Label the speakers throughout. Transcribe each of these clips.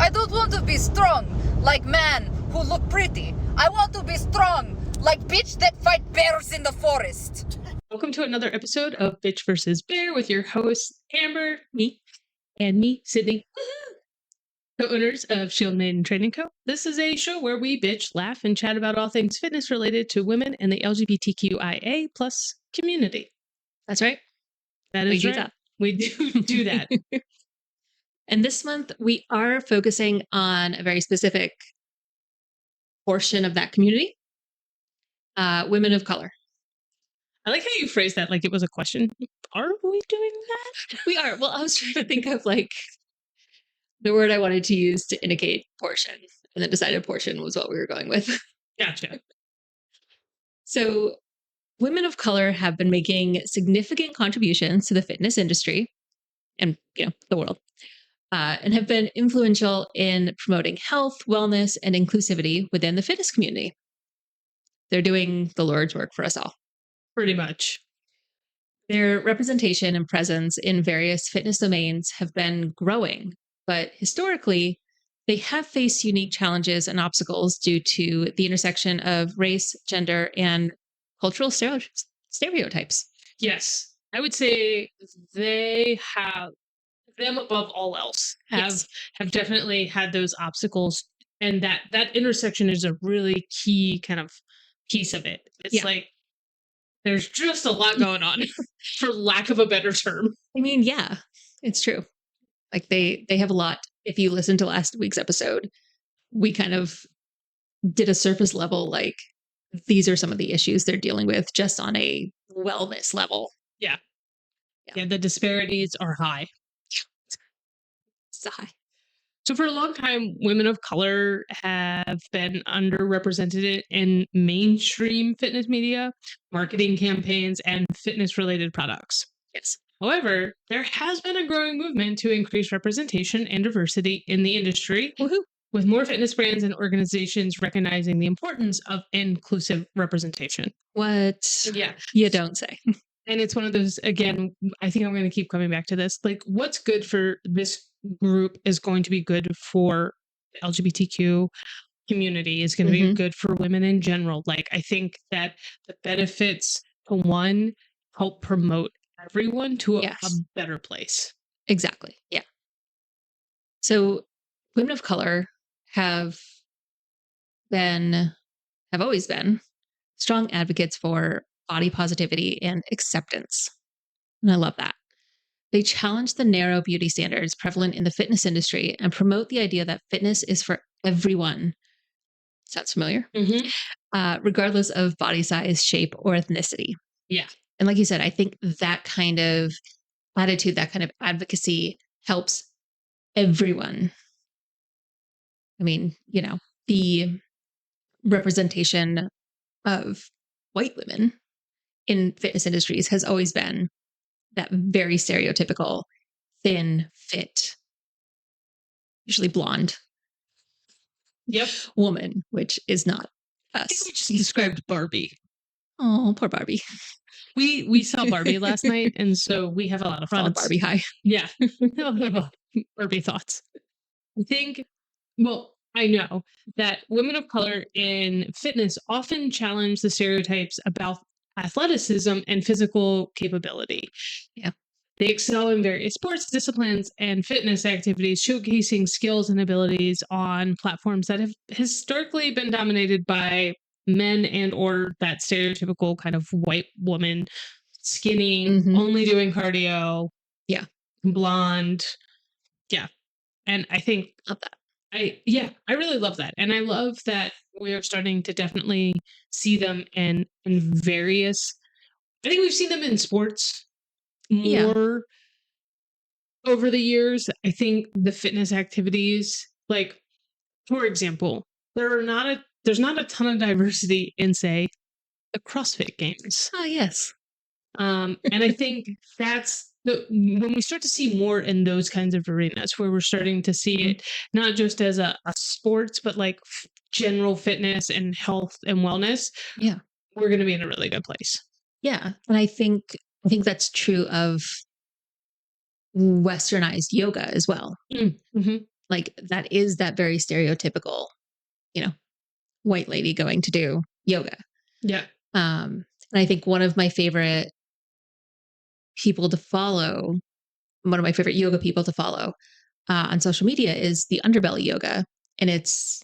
Speaker 1: I don't want to be strong like man who look pretty. I want to be strong like bitch that fight bears in the forest.
Speaker 2: Welcome to another episode of Bitch vs. Bear with your hosts, Amber, me, and me, Sydney, co-owners of Shield Maiden Training Co. This is a show where we bitch, laugh, and chat about all things fitness related to women and the LGBTQIA plus community.
Speaker 3: That's right.
Speaker 2: That is right.
Speaker 3: That.
Speaker 2: We do that.
Speaker 3: And this month, we are focusing on a very specific portion of that community, women of color.
Speaker 2: I like how you phrased that like it was a question. Are we doing that?
Speaker 3: We are. Well, I was trying to think of like the word I wanted to use to indicate portion, and then decided portion was what we were going with.
Speaker 2: Gotcha.
Speaker 3: So women of color have been making significant contributions to the fitness industry and, the world, and have been influential in promoting health, wellness, and inclusivity within the fitness community. They're doing the Lord's work for us all.
Speaker 2: Pretty much.
Speaker 3: Their representation and presence in various fitness domains have been growing, but historically, they have faced unique challenges and obstacles due to the intersection of race, gender, and cultural stereotypes.
Speaker 2: Yes. I would say they have, them above all else, have definitely had those obstacles. And that intersection is a really key kind of piece of it. It's like, there's just a lot going on, for lack of a better term.
Speaker 3: I mean, yeah, it's true. Like they have a lot. If you listen to last week's episode, we kind of did a surface level, like these are some of the issues they're dealing with just on a wellness level.
Speaker 2: Yeah, the disparities are high.
Speaker 3: It's high.
Speaker 2: So for a long time, women of color have been underrepresented in mainstream fitness media, marketing campaigns, and fitness-related products.
Speaker 3: Yes.
Speaker 2: However, there has been a growing movement to increase representation and diversity in the industry, with more fitness brands and organizations recognizing the importance of inclusive representation.
Speaker 3: What?
Speaker 2: Yeah.
Speaker 3: You don't say.
Speaker 2: And it's one of those, again, I think I'm going to keep coming back to this. Like, what's good for this group is going to be good for the LGBTQ community, is going to be good for women in general. Like, I think that the benefits to one help promote everyone to a better place.
Speaker 3: Exactly. Yeah. So women of color have always been strong advocates for body positivity and acceptance. And I love that. They challenge the narrow beauty standards prevalent in the fitness industry and promote the idea that fitness is for everyone. Sounds familiar? Regardless of body size, shape, or ethnicity.
Speaker 2: Yeah.
Speaker 3: And like you said, I think that kind of attitude, that kind of advocacy helps everyone. I mean, the representation of white women in fitness industries has always been that very stereotypical, thin, fit, usually blonde woman, which is not us.
Speaker 2: I think we just described Barbie.
Speaker 3: Oh, poor Barbie.
Speaker 2: We saw Barbie last night, and so we have a lot of thoughts.
Speaker 3: On a Barbie high.
Speaker 2: Yeah. Barbie thoughts. I know that women of color in fitness often challenge the stereotypes about athleticism and physical capability.
Speaker 3: Yeah.
Speaker 2: They excel in various sports disciplines and fitness activities, showcasing skills and abilities on platforms that have historically been dominated by men and or that stereotypical kind of white woman, skinny, only doing cardio.
Speaker 3: Yeah.
Speaker 2: Blonde. Yeah. And I think
Speaker 3: love that.
Speaker 2: I really love that. And I love that we are starting to definitely see them in various, I think we've seen them in sports more over the years. I think the fitness activities, like, for example, there's not a ton of diversity in, say, the CrossFit Games.
Speaker 3: Oh, yes.
Speaker 2: And I think that's when we start to see more in those kinds of arenas where we're starting to see it not just as a sports, but like general fitness and health and wellness.
Speaker 3: Yeah.
Speaker 2: We're going to be in a really good place.
Speaker 3: Yeah. And I think that's true of westernized yoga as well. like that is that very stereotypical, white lady going to do yoga.
Speaker 2: Yeah.
Speaker 3: And I think one of my favorite people to follow, one of my favorite yoga people to follow on social media is the Underbelly Yoga. And it's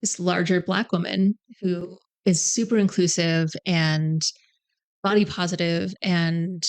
Speaker 3: this larger Black woman who is super inclusive and body positive and,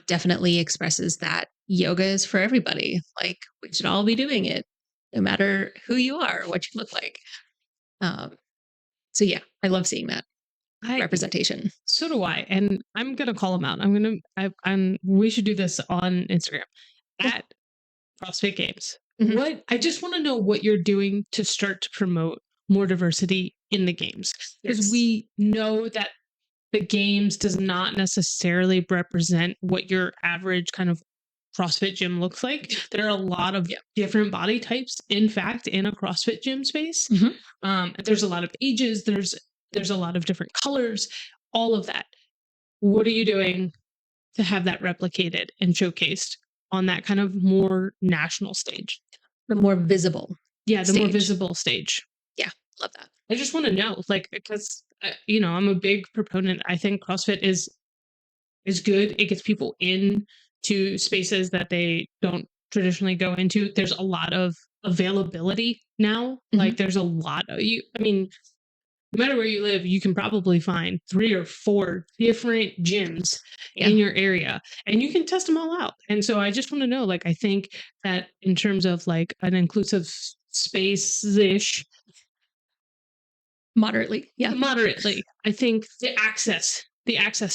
Speaker 3: definitely expresses that yoga is for everybody. Like we should all be doing it, no matter who you are, what you look like. So yeah, I love seeing that representation.
Speaker 2: So do I. And I'm going to call them out. We should do this on Instagram at CrossFit Games.
Speaker 3: Mhm.
Speaker 2: I just want to know what you're doing to start to promote more diversity in the games. Because
Speaker 3: Yes.
Speaker 2: we know that the games does not necessarily represent what your average kind of CrossFit gym looks like. There are a lot of different body types, in fact, in a CrossFit gym space.
Speaker 3: Mhm.
Speaker 2: There's a lot of ages, there's a lot of different colors, all of that. What are you doing to have that replicated and showcased on that kind of more national stage?
Speaker 3: The more visible.
Speaker 2: Yeah, the more
Speaker 3: Stage.
Speaker 2: visible stage.
Speaker 3: Yeah, love that.
Speaker 2: I just want to know, because I'm a big proponent. I think CrossFit is good. It gets people in to spaces that they don't traditionally go into. There's a lot of availability now. Like
Speaker 3: Mhm.
Speaker 2: there's a lot of you. I mean, no matter where you live, you can probably find 3 or 4 different gyms in your area and you can test them all out. And so I just want to know, I think that in terms of like an inclusive space-ish,
Speaker 3: Moderately. Yeah.
Speaker 2: moderately, I think the access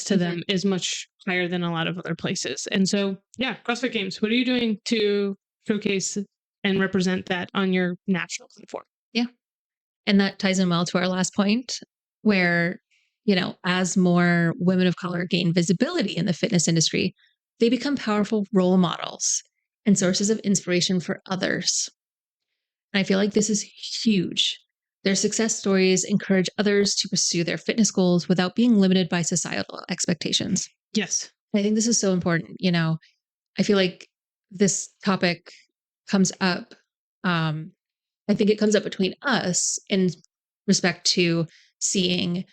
Speaker 2: to them is much higher than a lot of other places. And so, yeah, CrossFit Games, what are you doing to showcase and represent that on your national platform?
Speaker 3: Yeah. And that ties in well to our last point where, as more women of color gain visibility in the fitness industry, they become powerful role models and sources of inspiration for others. And I feel like this is huge. Their success stories encourage others to pursue their fitness goals without being limited by societal expectations.
Speaker 2: Yes.
Speaker 3: I think this is so important. I feel like this topic comes up. I think it comes up between us in respect to seeing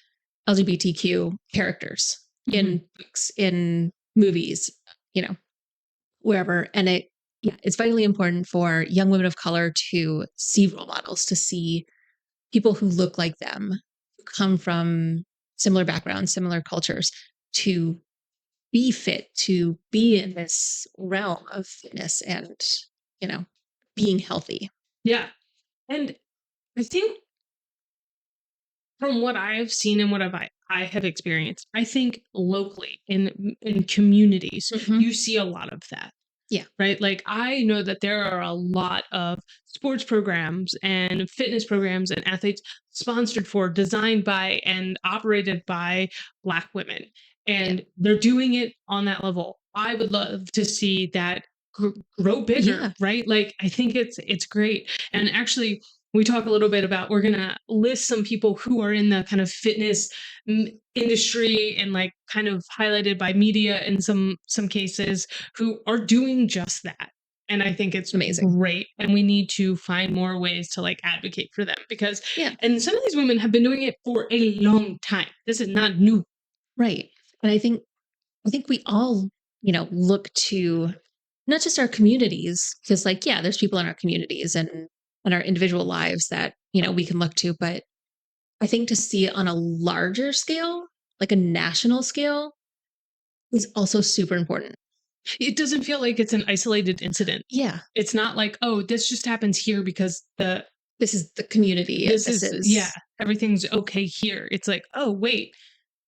Speaker 3: LGBTQ characters in books, in movies, wherever. And it's vitally important for young women of color to see role models, to see people who look like them, who come from similar backgrounds, similar cultures, to be fit, to be in this realm of fitness and, being healthy.
Speaker 2: Yeah. And I think from what I've seen and what I have experienced, I think locally in communities, you see a lot of that.
Speaker 3: Yeah.
Speaker 2: Right. Like I know that there are a lot of sports programs and fitness programs and athletes sponsored for, designed by, and operated by Black women. And they're doing it on that level. I would love to see that grow bigger, right? Like I think it's great. And actually, we talk a little bit about, we're going to list some people who are in the kind of fitness industry and like kind of highlighted by media in some cases, who are doing just that. And I think it's
Speaker 3: amazing,
Speaker 2: great. And we need to find more ways to like advocate for them because, and some of these women have been doing it for a long time. This is not new.
Speaker 3: Right. And I think we all, look to not just our communities, because there's people in our communities and our individual lives that, we can look to, but I think to see it on a larger scale, like a national scale, is also super important.
Speaker 2: It doesn't feel like it's an isolated incident.
Speaker 3: Yeah.
Speaker 2: It's not like, oh, this just happens here because
Speaker 3: this is the community.
Speaker 2: This is everything's okay here. It's like, oh, wait,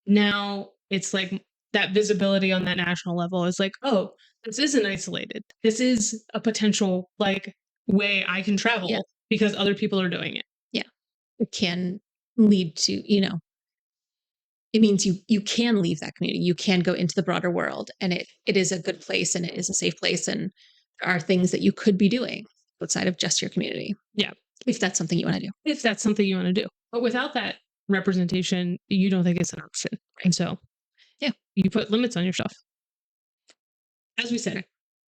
Speaker 2: now it's like that visibility on that national level is like, oh, this isn't isolated. This is a potential like way I can travel because other people are doing it.
Speaker 3: Yeah. It can lead to, it means you can leave that community. You can go into the broader world, and it is a good place and it is a safe place. And there are things that you could be doing outside of just your community.
Speaker 2: Yeah.
Speaker 3: If that's something you want to do.
Speaker 2: If that's something you want to do. But without that representation, you don't think it's an option. And so, you put limits on yourself. As we said,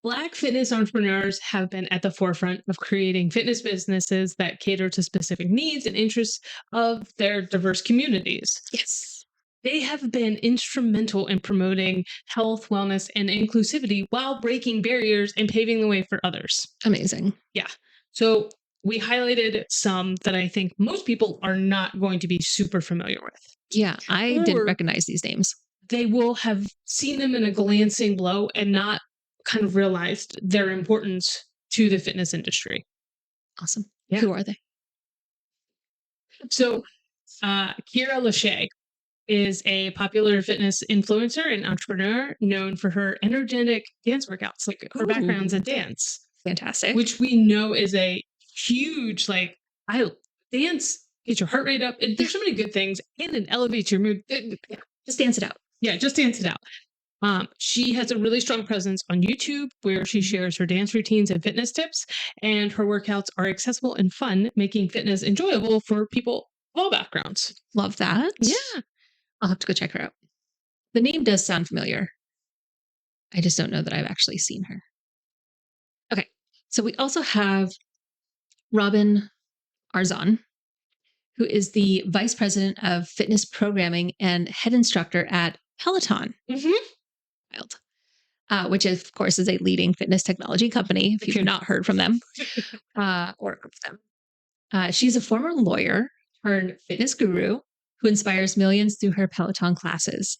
Speaker 2: Black fitness entrepreneurs have been at the forefront of creating fitness businesses that cater to specific needs and interests of their diverse communities.
Speaker 3: Yes.
Speaker 2: They have been instrumental in promoting health, wellness, and inclusivity while breaking barriers and paving the way for others.
Speaker 3: Amazing.
Speaker 2: Yeah. So we highlighted some that I think most people are not going to be super familiar with.
Speaker 3: Yeah, I didn't
Speaker 2: Or
Speaker 3: recognize these names.
Speaker 2: they will have seen them in a glancing blow and not kind of realized their importance to the fitness industry.
Speaker 3: Awesome.
Speaker 2: Yeah.
Speaker 3: Who are they?
Speaker 2: So, Keaira LaShae is a popular fitness influencer and entrepreneur known for her energetic dance workouts. Like her background's in dance,
Speaker 3: Fantastic.
Speaker 2: which we know is a huge, like, dance gets your heart rate up. And there's so many good things, and it elevates your mood.
Speaker 3: Just dance it out.
Speaker 2: Yeah, just dance it out. She has a really strong presence on YouTube where she shares her dance routines and fitness tips, and her workouts are accessible and fun, making fitness enjoyable for people of all backgrounds.
Speaker 3: Love that.
Speaker 2: Yeah.
Speaker 3: I'll have to go check her out. The name does sound familiar. I just don't know that I've actually seen her. Okay. So we also have Robin Arzon, who is the vice president of fitness programming and head instructor at Peloton. Wild. Which, of course, is a leading fitness technology company, if you've not heard from them or of them. She's a former lawyer turned fitness guru who inspires millions through her Peloton classes.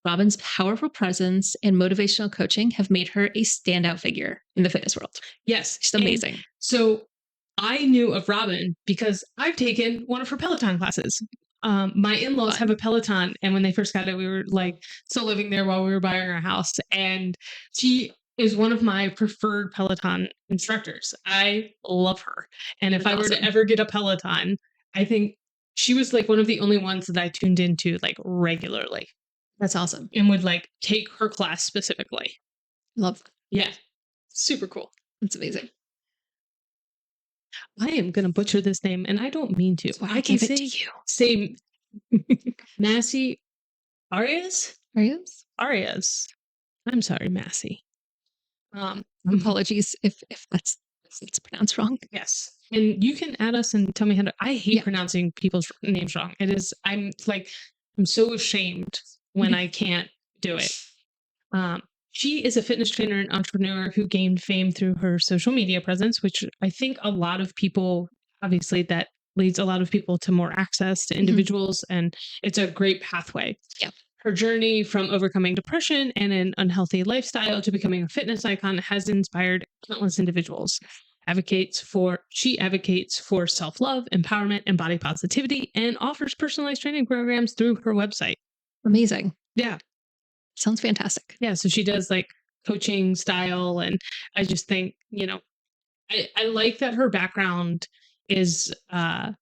Speaker 3: Robin's powerful presence and motivational coaching have made her a standout figure in the fitness world.
Speaker 2: Yes.
Speaker 3: She's amazing.
Speaker 2: So I knew of Robin because I've taken one of her Peloton classes. My in-laws have a Peloton, and when they first got it, we were like still living there while we were buying our house. And she is one of my preferred Peloton instructors. I love her. And if I were to ever get a Peloton, I think she was like one of the only ones that I tuned into like regularly.
Speaker 3: That's awesome.
Speaker 2: And would like take her class specifically.
Speaker 3: Love that.
Speaker 2: Yeah. Super cool.
Speaker 3: That's amazing.
Speaker 2: I am going to butcher this name, and I don't mean to.
Speaker 3: I can
Speaker 2: say Massy Arias? Arias. I'm sorry, Massy.
Speaker 3: Apologies if it's pronounced wrong.
Speaker 2: Yes. And you can add us and tell me how to. I hate pronouncing people's names wrong. I'm so ashamed when I can't do it. She is a fitness trainer and entrepreneur who gained fame through her social media presence, which I think a lot of people, obviously, that leads a lot of people to more access to individuals, and it's a great pathway.
Speaker 3: Yeah.
Speaker 2: Her journey from overcoming depression and an unhealthy lifestyle to becoming a fitness icon has inspired countless individuals. She advocates for self-love, empowerment, and body positivity, and offers personalized training programs through her website.
Speaker 3: Amazing.
Speaker 2: Yeah.
Speaker 3: Sounds fantastic.
Speaker 2: Yeah. So she does like coaching style. And I just think, I like that her background is that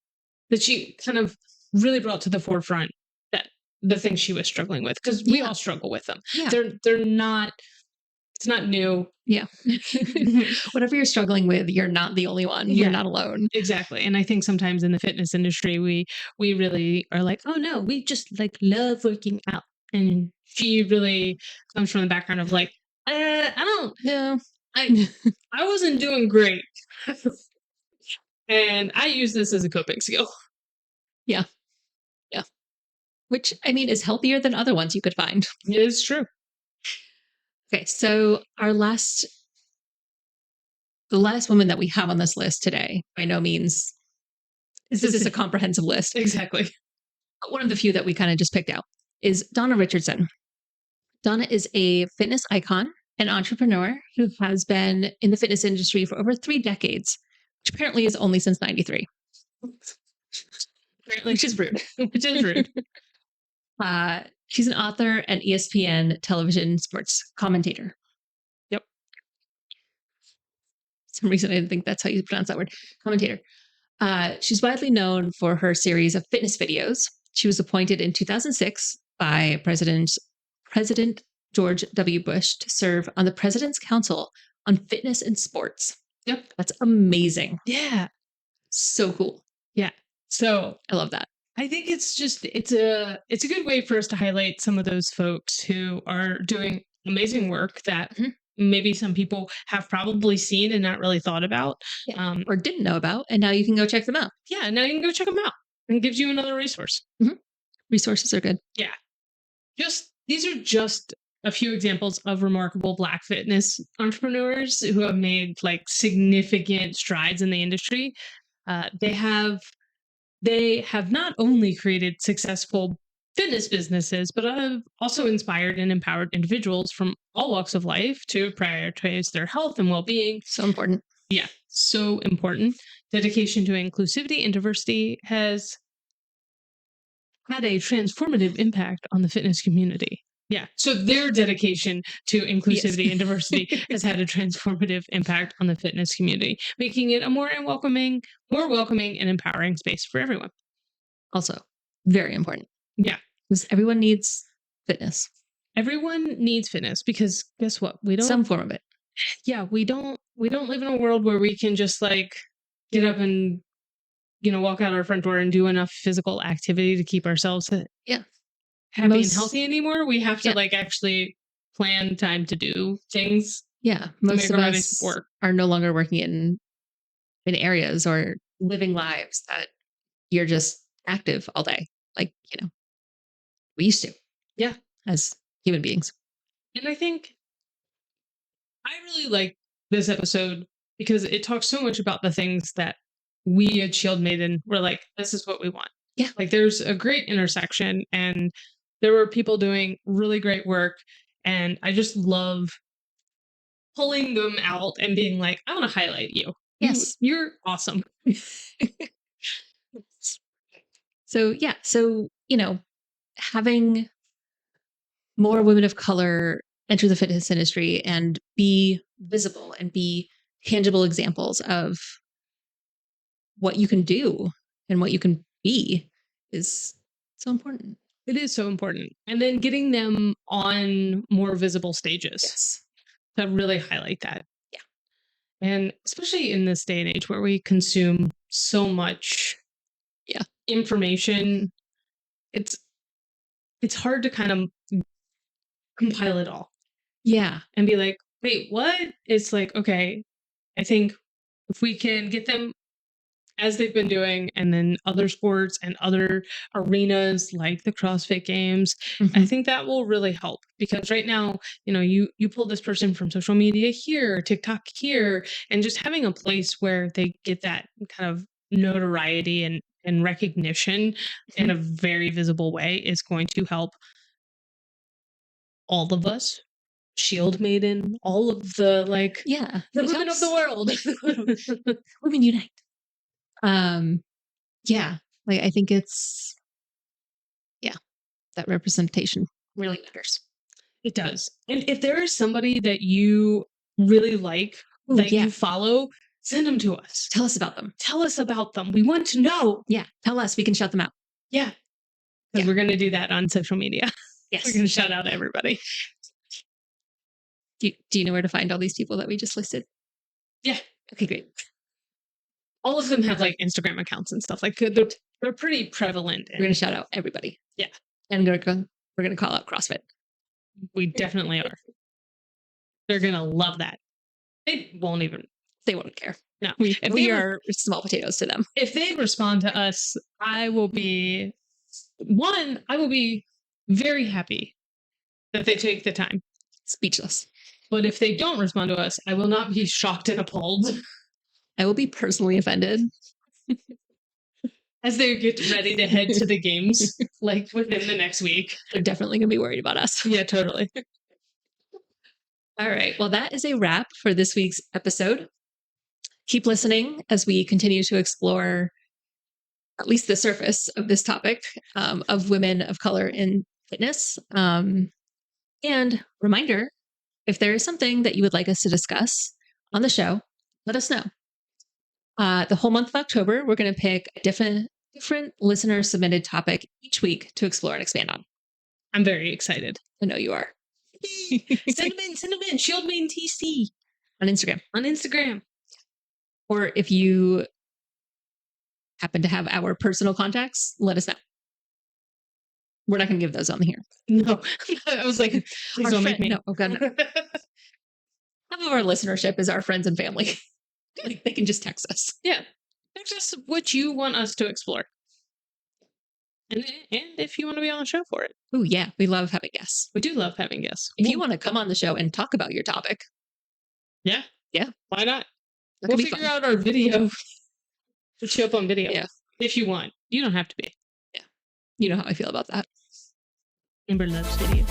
Speaker 2: she kind of really brought to the forefront that the things she was struggling with, because we all struggle with them.
Speaker 3: Yeah.
Speaker 2: They're not, it's not new.
Speaker 3: Yeah. Whatever you're struggling with, you're not the only one. You're not alone.
Speaker 2: Exactly. And I think sometimes in the fitness industry, we really are like, oh no, we just like love working out. And she really comes from the background of like, I don't know. I wasn't doing great. And I use this as a coping skill.
Speaker 3: Yeah. Yeah. Which, I mean, is healthier than other ones you could find.
Speaker 2: It is true.
Speaker 3: Okay. So the last woman that we have on this list today, by no means is this a comprehensive list.
Speaker 2: Exactly.
Speaker 3: But one of the few that we kind of just picked out is Donna Richardson. Donna is a fitness icon and entrepreneur who has been in the fitness industry for over 3 decades, which apparently is only since 93. Which is rude.
Speaker 2: Which is rude.
Speaker 3: She's an author and ESPN television sports commentator.
Speaker 2: Yep.
Speaker 3: For some reason, I didn't think that's how you pronounce that word. Commentator. She's widely known for her series of fitness videos. She was appointed in 2006 by President George W. Bush to serve on the President's Council on Fitness and Sports.
Speaker 2: Yep.
Speaker 3: That's amazing.
Speaker 2: Yeah.
Speaker 3: So cool.
Speaker 2: Yeah. So
Speaker 3: I love that.
Speaker 2: I think it's a good way for us to highlight some of those folks who are doing amazing work that maybe some people have probably seen and not really thought about.
Speaker 3: Or didn't know about, and now you can go check them out.
Speaker 2: Yeah, now you can go check them out. And it gives you another resource.
Speaker 3: Resources are good.
Speaker 2: Yeah. These are just a few examples of remarkable Black fitness entrepreneurs who have made like significant strides in the industry. They have not only created successful fitness businesses, but have also inspired and empowered individuals from all walks of life to prioritize their health and well-being.
Speaker 3: So important.
Speaker 2: Yeah, so important. Dedication to inclusivity and diversity has had a transformative impact on the fitness community. Yeah. So their dedication to inclusivity and diversity has had a transformative impact on the fitness community, making it a more welcoming and empowering space for everyone.
Speaker 3: Also, very important.
Speaker 2: Yeah.
Speaker 3: Because everyone needs fitness.
Speaker 2: Everyone needs fitness because guess what? We don't
Speaker 3: some form of it.
Speaker 2: Yeah, we don't live in a world where we can just like get up and walk out our front door and do enough physical activity to keep ourselves happy and healthy anymore. We have to like actually plan time to do things.
Speaker 3: Yeah. Most of us are no longer working in areas or living lives that you're just active all day. Like, we used to.
Speaker 2: Yeah.
Speaker 3: As human beings.
Speaker 2: And I think I really like this episode because it talks so much about the things that we at Shield Maiden were like, this is what we want.
Speaker 3: Yeah.
Speaker 2: Like there's a great intersection and there were people doing really great work. And I just love pulling them out and being like, I want to highlight you.
Speaker 3: Yes.
Speaker 2: You're awesome.
Speaker 3: So, having more women of color enter the fitness industry and be visible and be tangible examples of what you can do and what you can be is so important.
Speaker 2: It is so important. And then getting them on more visible stages to really highlight that.
Speaker 3: Yeah.
Speaker 2: And especially in this day and age where we consume so much information, it's hard to kind of compile it all.
Speaker 3: Yeah.
Speaker 2: And be like, wait, what? It's like, okay, I think if we can get them as they've been doing, and then other sports and other arenas like the CrossFit Games, I think that will really help because right now, you pull this person from social media here, TikTok here, and just having a place where they get that kind of notoriety and recognition in a very visible way is going to help all of us. Shield Maiden, all of the the women of the world.
Speaker 3: Women unite. I think it's that representation really matters.
Speaker 2: It does. And if there is somebody that you really like you follow, send them to us.
Speaker 3: Tell us about them.
Speaker 2: Tell us about them. We want to know.
Speaker 3: Yeah. Tell us. We can shout them out.
Speaker 2: Yeah. Because we're going to do that on social media.
Speaker 3: Yes.
Speaker 2: We're going to shout out everybody.
Speaker 3: Do you know where to find all these people that we just listed?
Speaker 2: Yeah.
Speaker 3: Okay, great.
Speaker 2: All of them have like Instagram accounts and stuff. Like they're pretty prevalent.
Speaker 3: We're going to shout out everybody.
Speaker 2: Yeah.
Speaker 3: And we're going to call out CrossFit.
Speaker 2: We definitely are. They're going to love that. They won't care. No.
Speaker 3: We are small potatoes to them.
Speaker 2: If they respond to us, I will be very happy that they take the time.
Speaker 3: Speechless.
Speaker 2: But if they don't respond to us, I will not be shocked and appalled.
Speaker 3: I will be personally offended.
Speaker 2: As they get ready to head to the games, like within the next week.
Speaker 3: They're definitely going to be worried about us.
Speaker 2: Yeah, totally.
Speaker 3: All right. Well, that is a wrap for this week's episode. Keep listening as we continue to explore at least the surface of this topic of women of color in fitness. And reminder, if there is something that you would like us to discuss on the show, let us know. The whole month of October, we're going to pick a different listener submitted topic each week to explore and expand on.
Speaker 2: I'm very excited.
Speaker 3: I know you are.
Speaker 2: Send them in. Shield Maiden TC.
Speaker 3: On Instagram. Or if you happen to have our personal contacts, let us know. We're not going to give those on here.
Speaker 2: No. I was like, please don't make me.
Speaker 3: No. Oh, God, no. half of our listenership is our friends and family. Like, they can just text us.
Speaker 2: Yeah. Text us what you want us to explore. And if you want to be on the show for it.
Speaker 3: Oh, yeah. We love having guests.
Speaker 2: We do love having guests.
Speaker 3: If you want to come on the show and talk about your topic.
Speaker 2: Yeah.
Speaker 3: Yeah.
Speaker 2: Why not?
Speaker 3: We'll
Speaker 2: figure out our video to show up on video.
Speaker 3: Yeah.
Speaker 2: If you want. You don't have to be.
Speaker 3: Yeah. You know how I feel about that.
Speaker 2: Amber loves video.